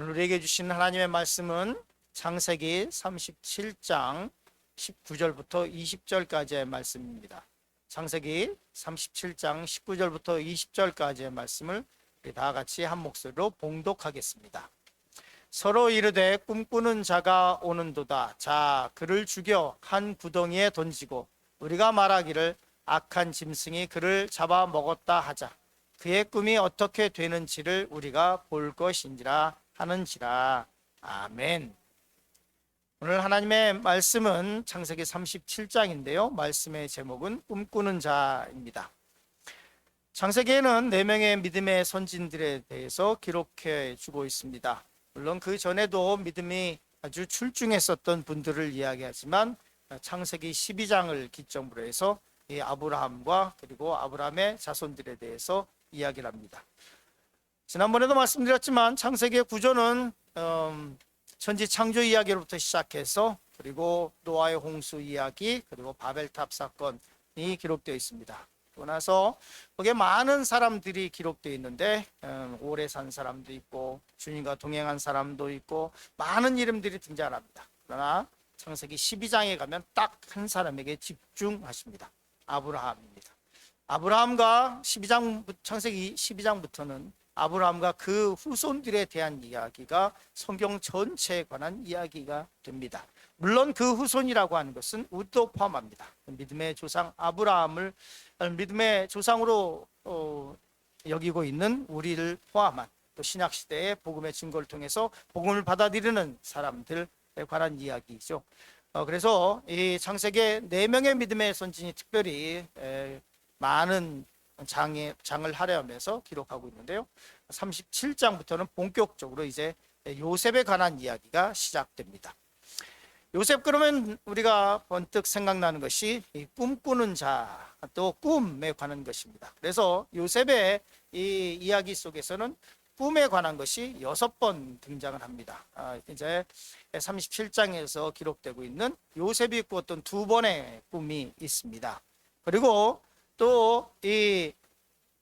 오늘 우리에게 주신 하나님의 말씀은 창세기 37장 19절부터 20절까지의 말씀입니다. 창세기 37장 19절부터 20절까지의 말씀을 우리 다 같이 한 목소리로 봉독하겠습니다. 서로 이르되 꿈꾸는 자가 오는도다. 자, 그를 죽여 한 구덩이에 던지고 우리가 말하기를 악한 짐승이 그를 잡아 먹었다 하자. 그의 꿈이 어떻게 되는지를 우리가 볼 것인지라 하는지라. 아멘. 오늘 하나님의 말씀은 창세기 37장인데요. 말씀의 제목은 꿈꾸는 자입니다. 창세기에는 4명의 믿음의 선진들에 대해서 기록해 주고 있습니다. 물론 그 전에도 믿음이 아주 출중했었던 분들을 이야기하지만 창세기 12장을 기점으로 해서 이 아브라함과 그리고 아브라함의 자손들에 대해서 이야기를 합니다. 지난번에도 말씀드렸지만 창세기의 구조는 천지 창조 이야기로부터 시작해서 그리고 노아의 홍수 이야기 그리고 바벨탑 사건이 기록되어 있습니다. 그러고 나서 거기에 많은 사람들이 기록되어 있는데 오래 산 사람도 있고 주님과 동행한 사람도 있고 많은 이름들이 등장합니다. 그러나 창세기 12장에 가면 딱 한 사람에게 집중하십니다. 아브라함입니다. 아브라함과 창세기 12장부터는 아브라함과 그 후손들에 대한 이야기가 성경 전체에 관한 이야기가 됩니다. 물론 그 후손이라고 하는 것은 우리도 포함합니다. 믿음의 조상 아브라함을 믿음의 조상으로 여기고 있는 우리를 포함한 또 신약시대의 복음의 증거를 통해서 복음을 받아들이는 사람들에 관한 이야기죠. 그래서 이 창세기에 4명의 믿음의 선진이 특별히 많은 장을 할애하면서 기록하고 있는데요. 37장부터는 본격적으로 이제 요셉에 관한 이야기가 시작됩니다. 요셉 그러면 우리가 번뜩 생각나는 것이 이 꿈꾸는 자, 또 꿈에 관한 것입니다. 그래서 요셉의 이 이야기 속에서는 꿈에 관한 것이 6번 등장을 합니다. 이제 37장에서 기록되고 있는 요셉이 꾸었던 2번의 꿈이 있습니다. 그리고 또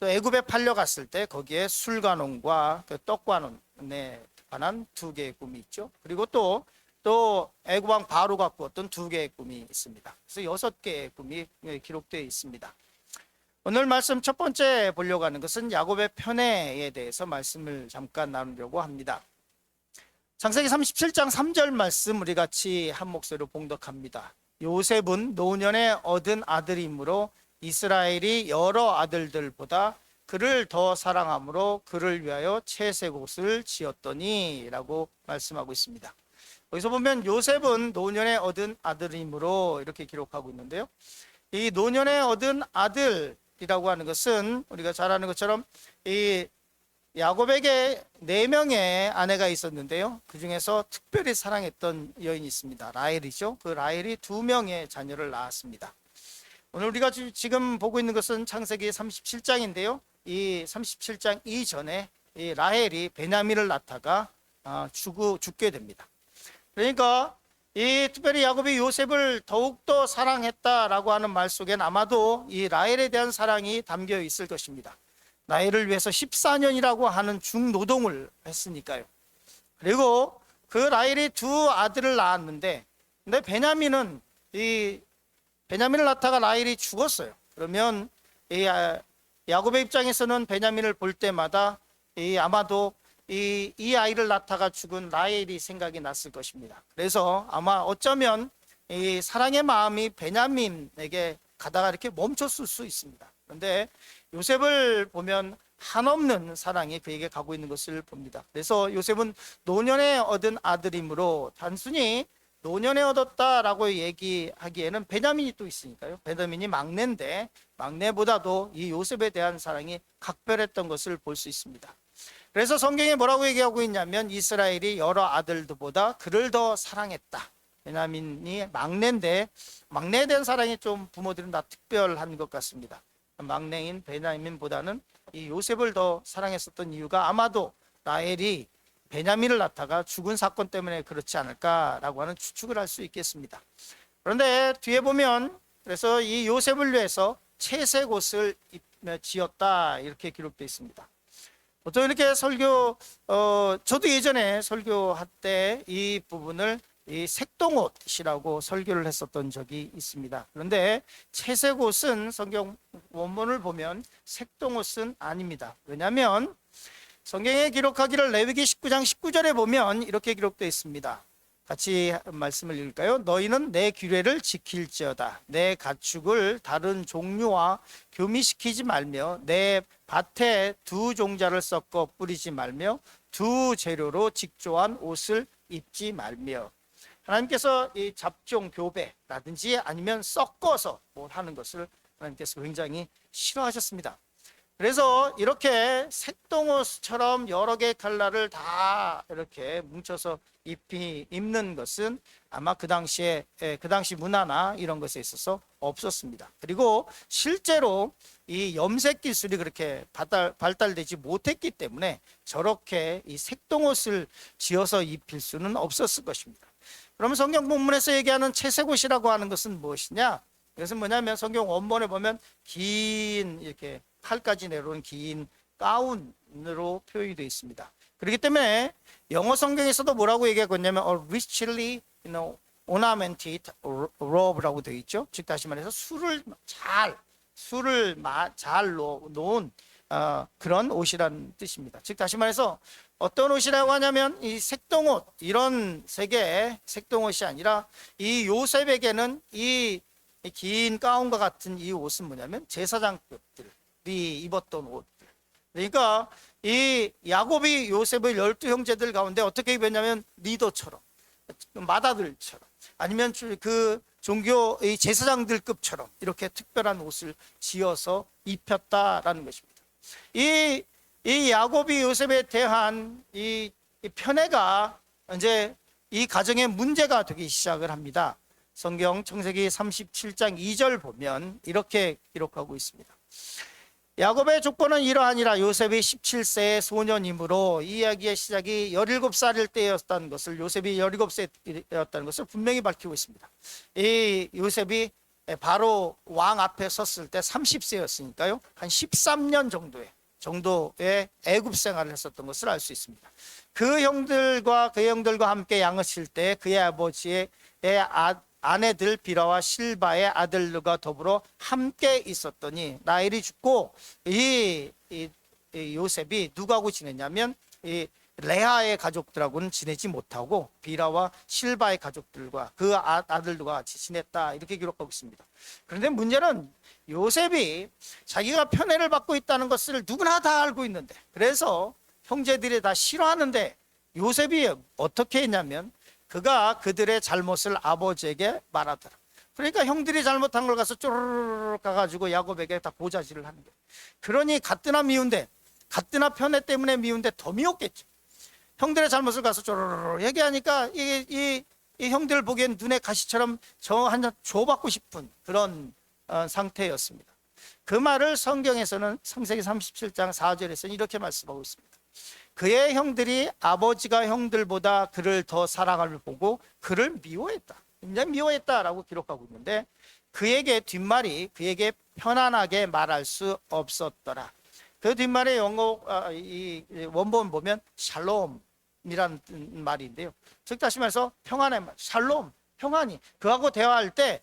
애굽에 팔려갔을 때 거기에 술관원과 떡관원에 관한 2개의 꿈이 있죠. 그리고 또 애굽 왕 바로가 꾸었던 2개의 꿈이 있습니다. 그래서 6개의 꿈이 기록되어 있습니다. 오늘 말씀 첫 번째 보려고 하는 것은 야곱의 편애에 대해서 말씀을 잠깐 나누려고 합니다. 창세기 37장 3절 말씀 우리 같이 한 목소리로 봉독합니다. 요셉은 노년에 얻은 아들이므로 이스라엘이 여러 아들들보다 그를 더 사랑함으로 그를 위하여 채색옷을 지었더니 라고 말씀하고 있습니다. 여기서 보면 요셉은 노년에 얻은 아들이므로 이렇게 기록하고 있는데요. 이 노년에 얻은 아들이라고 하는 것은 우리가 잘 아는 것처럼 이 야곱에게 4명의 아내가 있었는데요. 그 중에서 특별히 사랑했던 여인이 있습니다. 라헬이죠. 그 라헬이 2명의 자녀를 낳았습니다. 오늘 우리가 지금 보고 있는 것은 창세기 37장인데요. 이 37장 이전에 이 라헬이 베냐민을 낳다가 죽게 됩니다. 그러니까 이 특별히 야곱이 요셉을 더욱더 사랑했다라고 하는 말 속엔 아마도 이 라헬에 대한 사랑이 담겨 있을 것입니다. 라헬을 위해서 14년이라고 하는 중노동을 했으니까요. 그리고 그 라헬이 2 아들을 낳았는데 근데 베냐민을 낳다가 라헬이 죽었어요. 그러면 이 야곱의 입장에서는 베냐민을 볼 때마다 아마도 이 아이를 낳다가 죽은 라헬이 생각이 났을 것입니다. 그래서 아마 어쩌면 이 사랑의 마음이 베냐민에게 가다가 이렇게 멈췄을 수 있습니다. 그런데 요셉을 보면 한없는 사랑이 그에게 가고 있는 것을 봅니다. 그래서 요셉은 노년에 얻은 아들이므로 단순히 노년에 얻었다라고 얘기하기에는 베냐민이 또 있으니까요. 베냐민이 막내인데 막내보다도 이 요셉에 대한 사랑이 각별했던 것을 볼 수 있습니다. 그래서 성경에 뭐라고 얘기하고 있냐면 이스라엘이 여러 아들들보다 그를 더 사랑했다. 베냐민이 막내인데 막내에 대한 사랑이 좀 부모들은 다 특별한 것 같습니다. 막내인 베냐민보다는 이 요셉을 더 사랑했었던 이유가 아마도 라헬이 베냐민을 낳다가 죽은 사건 때문에 그렇지 않을까라고 하는 추측을 할 수 있겠습니다. 그런데 뒤에 보면 그래서 이 요셉을 위해서 채색 옷을 지었다 이렇게 기록되어 있습니다. 보통 이렇게 설교, 저도 예전에 설교할 때 이 부분을 이 색동옷이라고 설교를 했었던 적이 있습니다. 그런데 채색옷은 성경 원문을 보면 색동옷은 아닙니다. 왜냐하면 성경에 기록하기를 레위기 19장 19절에 보면 이렇게 기록되어 있습니다. 같이 말씀을 읽을까요? 너희는 내 규례를 지킬지어다. 내 가축을 다른 종류와 교미시키지 말며 내 밭에 두 종자를 섞어 뿌리지 말며 두 재료로 직조한 옷을 입지 말며. 하나님께서 이 잡종 교배라든지 아니면 섞어서 하는 것을 하나님께서 굉장히 싫어하셨습니다. 그래서 이렇게 색동옷처럼 여러 개의 컬러를 다 이렇게 뭉쳐서 입는 것은 아마 그 당시 문화나 이런 것에 있어서 없었습니다. 그리고 실제로 이 염색 기술이 그렇게 발달되지 못했기 때문에 저렇게 이 색동옷을 지어서 입힐 수는 없었을 것입니다. 그러면 성경 본문에서 얘기하는 채색옷이라고 하는 것은 무엇이냐? 이것은 뭐냐면 성경 원본에 보면 긴 이렇게 팔까지 내려오는 긴 가운으로 표현이 되어 있습니다. 그렇기 때문에 영어 성경에서도 뭐라고 얘기하고 있냐면 richly ornamented robe라고 되어 있죠. 즉 다시 말해서 술을 잘 놓은 그런 옷이라는 뜻입니다. 즉 다시 말해서 어떤 옷이라고 하냐면 이 색동옷, 이런 색의 색동옷이 아니라 이 요셉에게는 이 긴 가운과 같은 이 옷은 뭐냐면 제사장급들이 입었던 옷들. 그러니까 이 야곱이 요셉의 12형제들 가운데 어떻게 입었냐면 리더처럼, 마다들처럼, 아니면 그 종교의 제사장들급처럼 이렇게 특별한 옷을 지어서 입혔다라는 것입니다. 이 야곱이 요셉에 대한 이 편애가 이제 이 가정의 문제가 되기 시작을 합니다. 성경 창세기 37장 2절 보면 이렇게 기록하고 있습니다. 야곱의 조건은 이러하니라. 요셉이 17세의 소년이므로, 이 이야기의 시작이 17살일 때였다는 것을, 요셉이 17세였다는 것을 분명히 밝히고 있습니다. 이 요셉이 바로 왕 앞에 섰을 때 30세였으니까요. 한 13년 정도의 애굽 생활을 했었던 것을 알 수 있습니다. 그 형들과 함께 양을 때 그의 아버지의 아내들 비라와 실바의 아들들과 더불어 함께 있었더니 라헬이 죽고 이 요셉이 누구하고 지냈냐면 이 레아의 가족들하고는 지내지 못하고 비라와 실바의 가족들과 그 아들들과 같이 지냈다, 이렇게 기록하고 있습니다. 그런데 문제는 요셉이 자기가 편애를 받고 있다는 것을 누구나 다 알고 있는데, 그래서 형제들이 다 싫어하는데 요셉이 어떻게 했냐면 그가 그들의 잘못을 아버지에게 말하더라. 그러니까 형들이 잘못한 걸 가서 쪼르르 가가지고 야곱에게 다 고자질을 하는 거예요. 그러니 가뜩이나 미운데, 가뜩이나 편애 때문에 미운데 더 미웠겠죠. 형들의 잘못을 가서 쪼르르 얘기하니까 이 형들 보기엔 눈에 가시처럼 저 한 잔 줘받고 싶은 그런 상태였습니다. 그 말을 성경에서는 창세기 37장 4절에서는 이렇게 말씀하고 있습니다. 그의 형들이 아버지가 형들보다 그를 더 사랑함을 보고 그를 미워했다, 굉장히 미워했다라고 기록하고 있는데, 그에게 뒷말이 그에게 편안하게 말할 수 없었더라. 그 뒷말의 영어 이 원본 보면 샬롬이라는 말인데요. 즉 다시 말해서 평안의 말, 샬롬, 평안이. 그하고 대화할 때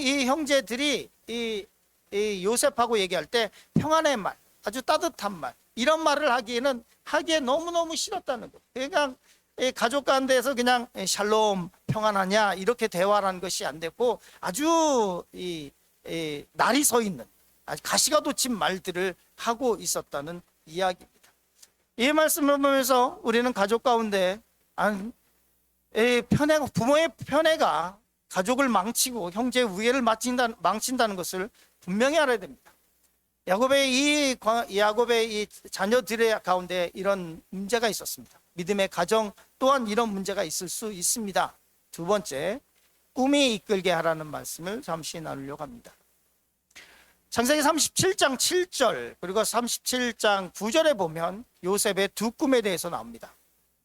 이 형제들이 이 요셉하고 얘기할 때 평안의 말, 아주 따뜻한 말, 이런 말을 하기에 너무너무 싫었다는 거예요. 그러니까 가족 가운데에서 그냥 샬롬, 평안하냐 이렇게 대화라는 것이 안 됐고 아주 날이 서 있는, 아주 가시가 돋친 말들을 하고 있었다는 이야기입니다. 이 말씀을 보면서 우리는 가족 가운데 부모의 편애가 가족을 망치고 형제의 우애를 망친다는 것을 분명히 알아야 됩니다. 야곱의 이 자녀들의 가운데 이런 문제가 있었습니다. 믿음의 가정 또한 이런 문제가 있을 수 있습니다. 두 번째, 꿈이 이끌게 하라는 말씀을 잠시 나누려고 합니다. 창세기 37장 7절 그리고 37장 9절에 보면 요셉의 두 꿈에 대해서 나옵니다.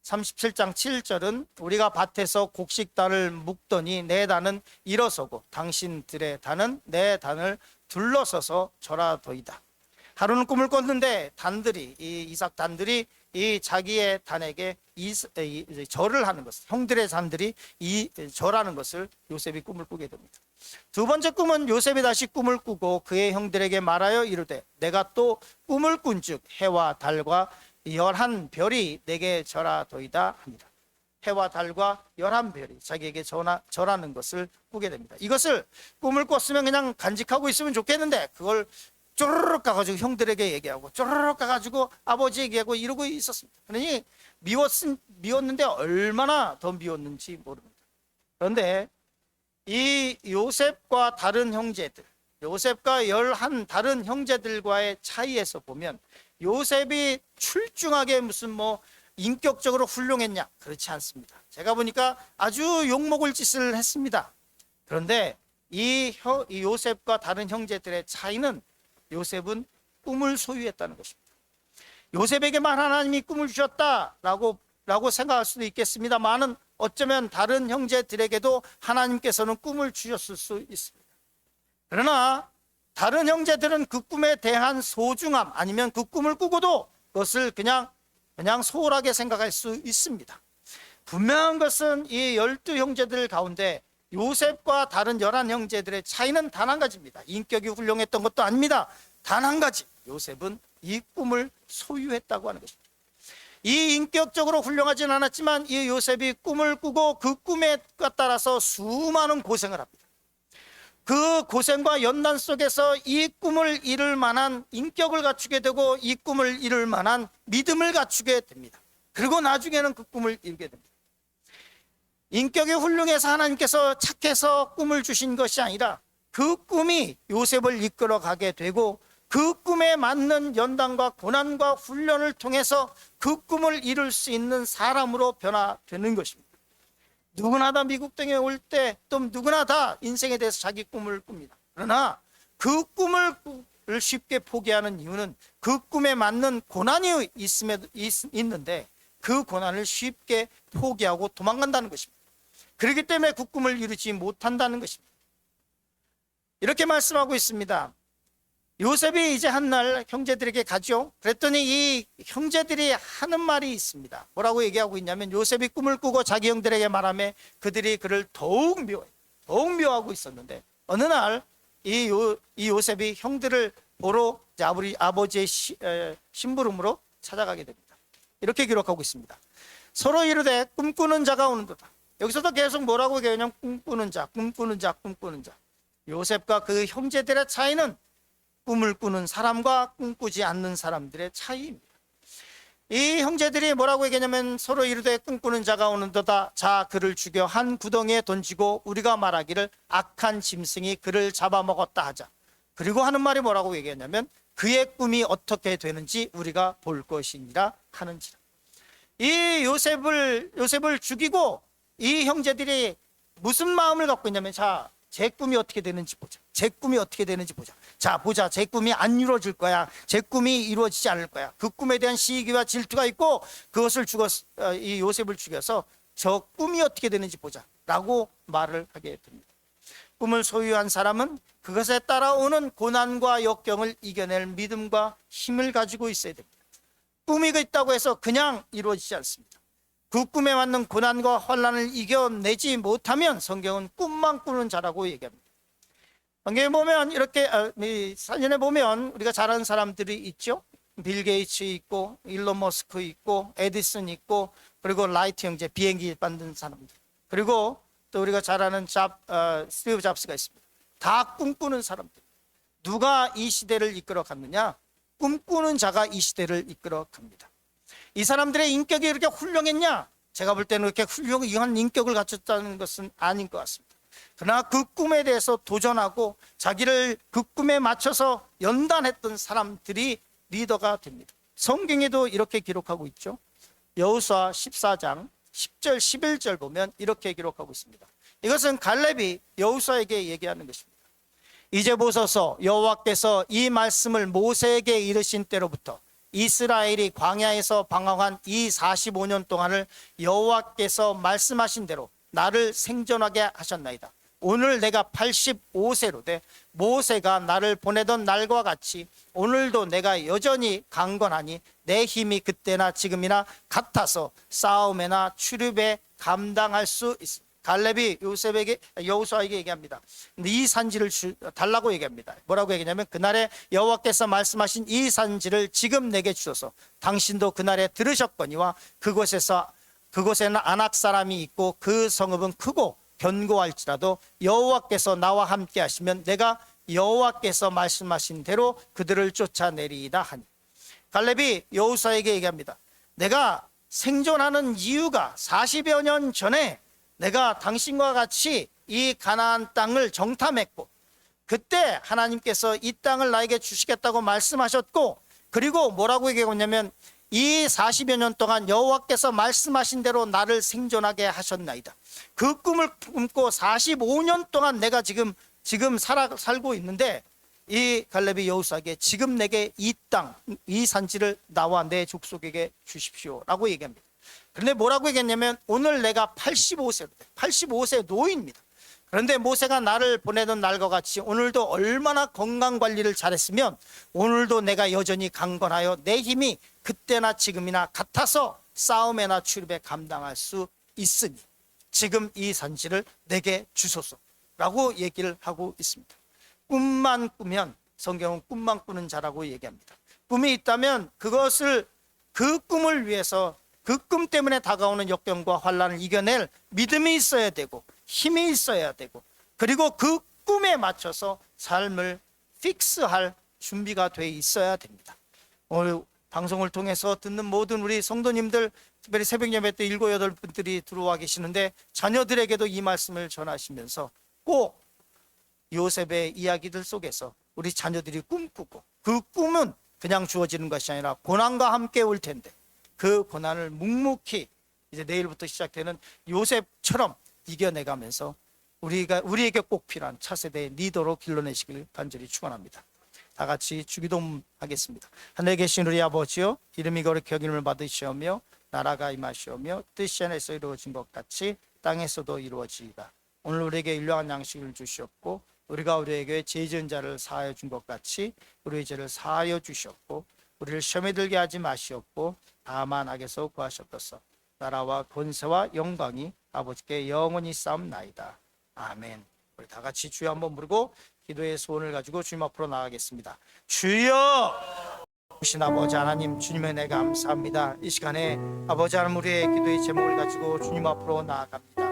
37장 7절은 우리가 밭에서 곡식단을 묶더니 내 단은 일어서고 당신들의 단은 내 단을 둘러서서 절하더이다. 하루는 꿈을 꿨는데 단들이 이 이삭 단들이 이 자기의 단에게 절을 하는 것을, 형들의 단들이 이 절하는 것을 요셉이 꿈을 꾸게 됩니다. 두 번째 꿈은 요셉이 다시 꿈을 꾸고 그의 형들에게 말하여 이르되 내가 또 꿈을 꾼즉 해와 달과 11별이 내게 절하도이다 합니다. 해와 달과 11별이 자기에게 절하는 것을 꾸게 됩니다. 이것을 꿈을 꿨으면 그냥 간직하고 있으면 좋겠는데 그걸 쪼르륵 가가지고 형들에게 얘기하고 쪼르륵 가가지고 아버지에게 얘기하고 이러고 있었습니다. 그러니 미웠는데 얼마나 더 미웠는지 모릅니다. 그런데 이 요셉과 다른 형제들, 요셉과 11 다른 형제들과의 차이에서 보면 요셉이 출중하게 무슨 인격적으로 훌륭했냐? 그렇지 않습니다. 제가 보니까 아주 욕먹을 짓을 했습니다. 그런데 이 요셉과 다른 형제들의 차이는 요셉은 꿈을 소유했다는 것입니다. 요셉에게만 하나님이 꿈을 주셨다라고 생각할 수도 있겠습니다만은 어쩌면 다른 형제들에게도 하나님께서는 꿈을 주셨을 수 있습니다. 그러나 다른 형제들은 그 꿈에 대한 소중함 아니면 그 꿈을 꾸고도 그것을 그냥 소홀하게 생각할 수 있습니다. 분명한 것은 이 12형제들 가운데 요셉과 다른 11형제들의 차이는 단 한 가지입니다. 인격이 훌륭했던 것도 아닙니다. 단 한 가지, 요셉은 이 꿈을 소유했다고 하는 것입니다. 이 인격적으로 훌륭하진 않았지만 이 요셉이 꿈을 꾸고 그 꿈에 따라서 수많은 고생을 합니다. 그 고생과 연단 속에서 이 꿈을 이룰 만한 인격을 갖추게 되고 이 꿈을 이룰 만한 믿음을 갖추게 됩니다. 그리고 나중에는 그 꿈을 이루게 됩니다. 인격이 훌륭해서 하나님께서 착해서 꿈을 주신 것이 아니라 그 꿈이 요셉을 이끌어가게 되고 그 꿈에 맞는 연단과 고난과 훈련을 통해서 그 꿈을 이룰 수 있는 사람으로 변화되는 것입니다. 누구나 다 미국 땅에 올 때 또 누구나 다 인생에 대해서 자기 꿈을 꿉니다. 그러나 그 꿈을 쉽게 포기하는 이유는 그 꿈에 맞는 고난이 있는데 그 고난을 쉽게 포기하고 도망간다는 것입니다. 그렇기 때문에 그 꿈을 이루지 못한다는 것입니다. 이렇게 말씀하고 있습니다. 요셉이 이제 한 날 형제들에게 가죠. 그랬더니 이 형제들이 하는 말이 있습니다. 뭐라고 얘기하고 있냐면 요셉이 꿈을 꾸고 자기 형들에게 말하며 그들이 그를 더욱 미워하고 있었는데 어느 날 이 요셉이 형들을 보러 아버지의 심부름으로 찾아가게 됩니다. 이렇게 기록하고 있습니다. 서로 이르되 꿈꾸는 자가 오는도다. 여기서도 계속 뭐라고 얘기하냐면 꿈꾸는 자. 요셉과 그 형제들의 차이는 꿈을 꾸는 사람과 꿈꾸지 않는 사람들의 차이입니다. 이 형제들이 뭐라고 얘기하냐면 서로 이르되 꿈꾸는 자가 오는도다. 자 그를 죽여 한 구덩이에 던지고 우리가 말하기를 악한 짐승이 그를 잡아먹었다 하자. 그리고 하는 말이 뭐라고 얘기했냐면 그의 꿈이 어떻게 되는지 우리가 볼 것이니라 하는지라. 이 요셉을 죽이고 이 형제들이 무슨 마음을 갖고 있냐면 제 꿈이 어떻게 되는지 보자. 자 보자. 제 꿈이 안 이루어질 거야. 제 꿈이 이루어지지 않을 거야. 그 꿈에 대한 시기와 질투가 있고 그것을 이 요셉을 죽여서 저 꿈이 어떻게 되는지 보자 라고 말을 하게 됩니다. 꿈을 소유한 사람은 그것에 따라오는 고난과 역경을 이겨낼 믿음과 힘을 가지고 있어야 됩니다. 꿈이 있다고 해서 그냥 이루어지지 않습니다. 그 꿈에 맞는 고난과 환난을 이겨내지 못하면 성경은 꿈만 꾸는 자라고 얘기합니다. 성경에 보면 이렇게 사진에 보면 우리가 잘 아는 사람들이 있죠. 빌 게이츠 있고 일론 머스크 있고 에디슨 있고 그리고 라이트 형제 비행기 만든 사람들 그리고 또 우리가 잘 아는 스티브 잡스가 있습니다. 다 꿈꾸는 사람들. 누가 이 시대를 이끌어 갔느냐? 꿈꾸는 자가 이 시대를 이끌어 갑니다. 이 사람들의 인격이 그렇게 훌륭했냐? 제가 볼 때는 그렇게 훌륭한 인격을 갖췄다는 것은 아닌 것 같습니다. 그러나 그 꿈에 대해서 도전하고 자기를 그 꿈에 맞춰서 연단했던 사람들이 리더가 됩니다. 성경에도 이렇게 기록하고 있죠. 여호수아 14장 10절 11절 보면 이렇게 기록하고 있습니다. 이것은 갈렙이 여호수아에게 얘기하는 것입니다. 이제 보소서 여호와께서 이 말씀을 모세에게 이르신 때로부터 이스라엘이 광야에서 방황한 이 45년 동안을 여호와께서 말씀하신 대로 나를 생존하게 하셨나이다. 오늘 내가 85세로 돼 모세가 나를 보내던 날과 같이 오늘도 내가 여전히 강건하니 내 힘이 그때나 지금이나 같아서 싸움에나 출입에 감당할 수 있습니다. 갈렙이 여호수아에게 얘기합니다. 이 산지를 달라고 얘기합니다. 뭐라고 얘기냐면 그날에 여호와께서 말씀하신 이 산지를 지금 내게 주소서. 당신도 그날에 들으셨거니와 그곳에는 아낙 사람이 있고 그 성읍은 크고 견고할지라도 여호와께서 나와 함께 하시면 내가 여호와께서 말씀하신 대로 그들을 쫓아내리이다 하니. 갈렙이 여호수아에게 얘기합니다. 내가 생존하는 이유가 40여 년 전에 내가 당신과 같이 이 가나안 땅을 정탐했고 그때 하나님께서 이 땅을 나에게 주시겠다고 말씀하셨고 그리고 뭐라고 얘기했냐면 이 40여 년 동안 여호와께서 말씀하신 대로 나를 생존하게 하셨나이다. 그 꿈을 꿈고 45년 동안 내가 지금 살고 있는데 이 갈렙이 여호수아에게 지금 내게 이 땅, 이 산지를 나와 내 족속에게 주십시오라고 얘기합니다. 그런데 뭐라고 얘기했냐면 오늘 내가 85세 노인입니다. 그런데 모세가 나를 보내던 날과 같이 오늘도 얼마나 건강관리를 잘했으면 오늘도 내가 여전히 강건하여 내 힘이 그때나 지금이나 같아서 싸움에나 출입에 감당할 수 있으니 지금 이 산지를 내게 주소서라고 얘기를 하고 있습니다. 꿈만 꾸면 성경은 꿈만 꾸는 자라고 얘기합니다. 꿈이 있다면 그 꿈을 위해서 그 꿈 때문에 다가오는 역경과 환난을 이겨낼 믿음이 있어야 되고 힘이 있어야 되고 그리고 그 꿈에 맞춰서 삶을 픽스할 준비가 돼 있어야 됩니다. 오늘 방송을 통해서 듣는 모든 우리 성도님들, 특별히 새벽 예배 때 7, 8분들이 들어와 계시는데 자녀들에게도 이 말씀을 전하시면서 꼭 요셉의 이야기들 속에서 우리 자녀들이 꿈꾸고 그 꿈은 그냥 주어지는 것이 아니라 고난과 함께 올 텐데 그 고난을 묵묵히 이제 내일부터 시작되는 요셉처럼 이겨내가면서 우리에게 꼭 필요한 차세대의 리더로 길러내시길 간절히 축원합니다. 다 같이 주기도문하겠습니다. 하늘에 계신 우리 아버지요, 이름이 거룩히 여김을 받으시오며 나라가 임하시오며 뜻이 하늘에서 이루어진 것 같이 땅에서도 이루어지이다. 오늘 우리에게 일용할 양식을 주시옵고 우리가 우리에게 죄 지은 자를 사하여 준 것 같이 우리의 죄를 사하여 주시옵고 우리를 시험에 들게 하지 마시옵고 다만 악에서 구하셨소서. 나라와 권세와 영광이 아버지께 영원히 싸움나이다. 아멘. 우리 다 같이 주여 한번 부르고 기도의 소원을 가지고 주님 앞으로 나가겠습니다. 주여! 오신 아버지 하나님, 주님의 은혜 감사합니다. 이 시간에 아버지 하나님 우리의 기도의 제목을 가지고 주님 앞으로 나아갑니다.